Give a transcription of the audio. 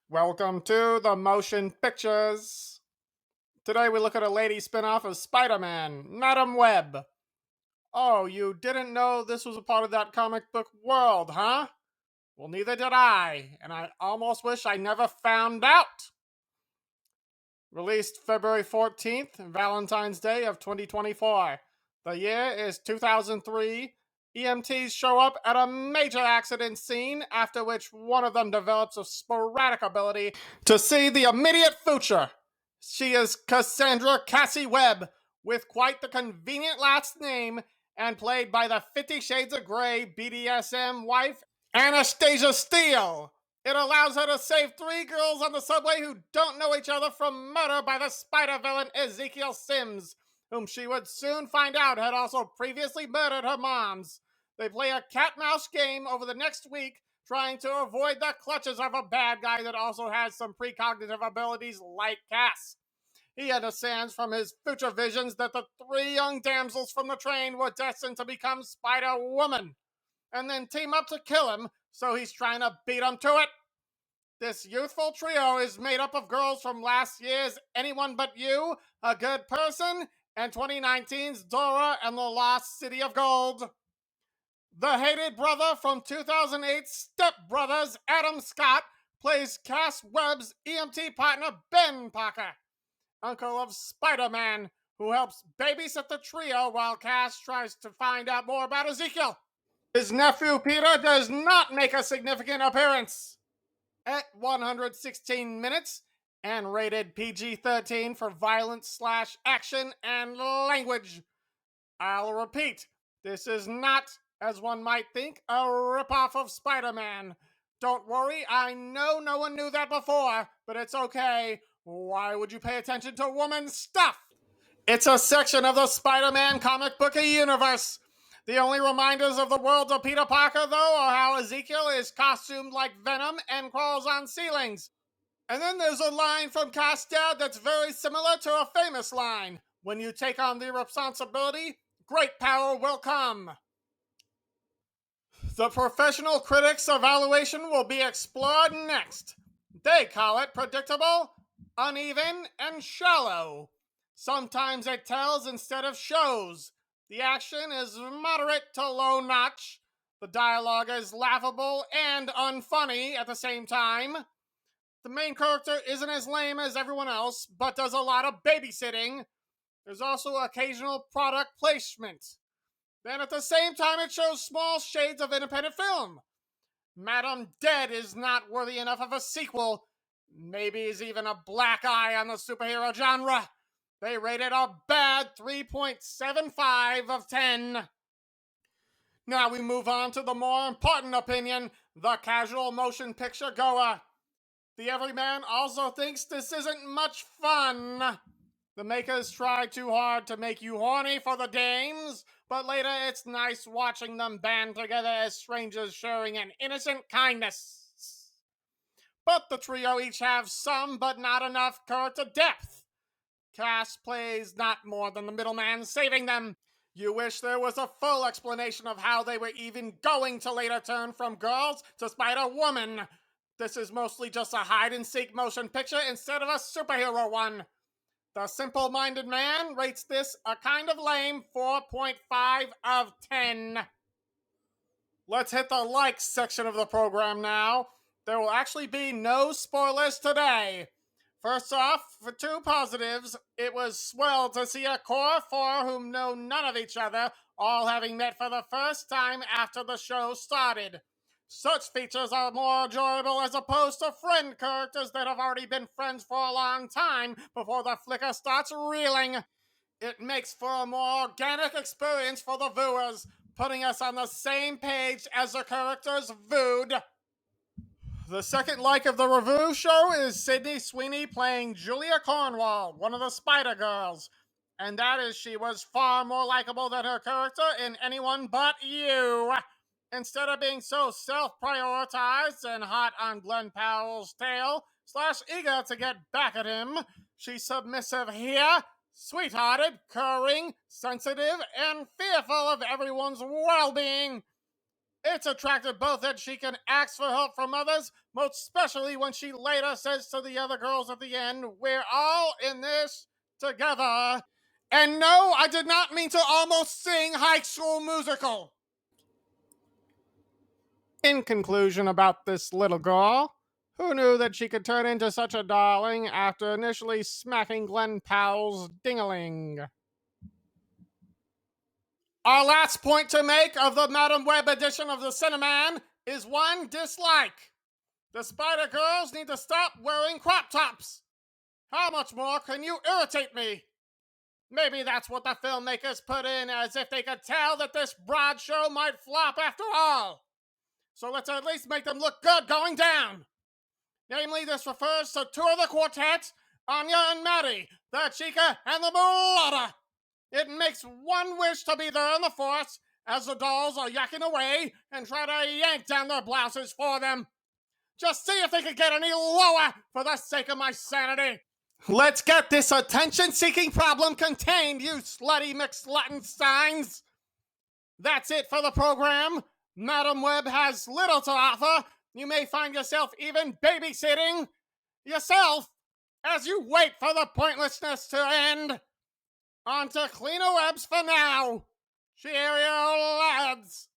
Welcome to the Motion Pictures. Today we look at a lady spinoff of Spider-Man, Madam Web. Oh, you didn't know this was a part of that comic book world, huh? Well, neither did I, and I almost wish I never found out. Released February 14th, Valentine's Day of 2024. The year is 2003. EMTs show up at a major accident scene, after which one of them develops a sporadic ability to see the immediate future. She is Cassandra Cassie Webb, with quite the convenient last name, and played by the 50 Shades of Grey BDSM wife, Anastasia Steele. It allows her to save three girls on the subway who don't know each other from murder by the spider villain Ezekiel Sims, whom she would soon find out had also previously murdered her moms. They play a cat-mouse game over the next week, trying to avoid the clutches of a bad guy that also has some precognitive abilities like Cass. He understands from his future visions that the three young damsels from the train were destined to become Spider-Woman, and then team up to kill him, so he's trying to beat them to it. This youthful trio is made up of girls from last year's Anyone But You, A Good Person, and 2019's Dora and the Lost City of Gold. The hated brother from 2008's Step Brothers, Adam Scott, plays Cass Webb's EMT partner, Ben Parker, uncle of Spider-Man, who helps babysit the trio while Cass tries to find out more about Ezekiel. His nephew Peter does not make a significant appearance. At 116 minutes and rated PG-13 for violence/action and language. I'll repeat, this is not, as one might think, a ripoff of Spider-Man. Don't worry, I know no one knew that before, but it's okay. Why would you pay attention to woman's stuff? It's a section of the Spider-Man comic book universe. The only reminders of the world of Peter Parker, though, are how Ezekiel is costumed like Venom and crawls on ceilings. And then there's a line from Cass' dad that's very similar to a famous line. When you take on the responsibility, great power will come. The professional critics' evaluation will be explored next. They call it predictable, uneven, and shallow. Sometimes it tells instead of shows. The action is moderate to low notch. The dialogue is laughable and unfunny at the same time. The main character isn't as lame as everyone else, but does a lot of babysitting. There's also occasional product placement. Then at the same time, it shows small shades of independent film. Madam Dead is not worthy enough of a sequel. Maybe is even a black eye on the superhero genre. They rated a bad 3.75 of 10. Now we move on to the more important opinion, the casual motion picture goer. The Everyman also thinks this isn't much fun. The makers try too hard to make you horny for the dames, but later it's nice watching them band together as strangers sharing an innocent kindness. But the trio each have some but not enough character depth. Cass plays not more than the middleman saving them. You wish there was a full explanation of how they were even going to later turn from girls to Spider-Woman. This is mostly just a hide-and-seek motion picture instead of a superhero one. The simple-minded man rates this a kind of lame 4.5 of 10. Let's hit the likes section of the program now. There will actually be no spoilers today. First off, for two positives, it was swell to see a core four whom know none of each other, all having met for the first time after the show started. Such features are more enjoyable as opposed to friend characters that have already been friends for a long time before the flicker starts reeling. It makes for a more organic experience for the viewers, putting us on the same page as the characters viewed. The second like of the review show is Sydney Sweeney playing Julia Cornwall, one of the Spider Girls. And that is she was far more likable than her character in Anyone But You. Instead of being so self-prioritized and hot on Glenn Powell's tail, / eager to get back at him, she's submissive here, sweethearted, caring, sensitive, and fearful of everyone's well-being. It's attractive both that she can ask for help from others, most especially when she later says to the other girls at the end, "We're all in this together." And no, I did not mean to almost sing High School Musical. In conclusion about this little girl, who knew that she could turn into such a darling after initially smacking Glenn Powell's ding-a-ling? Our last point to make of the Madam Web edition of the CineMan is one dislike. The Spider Girls need to stop wearing crop tops. How much more can you irritate me? Maybe that's what the filmmakers put in, as if they could tell that this broad show might flop after all. So let's at least make them look good going down. Namely, this refers to two of the quartet, Anya and Maddie, the Chica and the Mulatta. It makes one wish to be there in the force as the dolls are yakking away and try to yank down their blouses for them. Just see if they could get any lower for the sake of my sanity. Let's get this attention-seeking problem contained, you slutty McSluttensteins. That's it for the program. Madam Web has little to offer. You may find yourself even babysitting yourself as you wait for the pointlessness to end. On to cleaner webs for now. Cheerio, lads.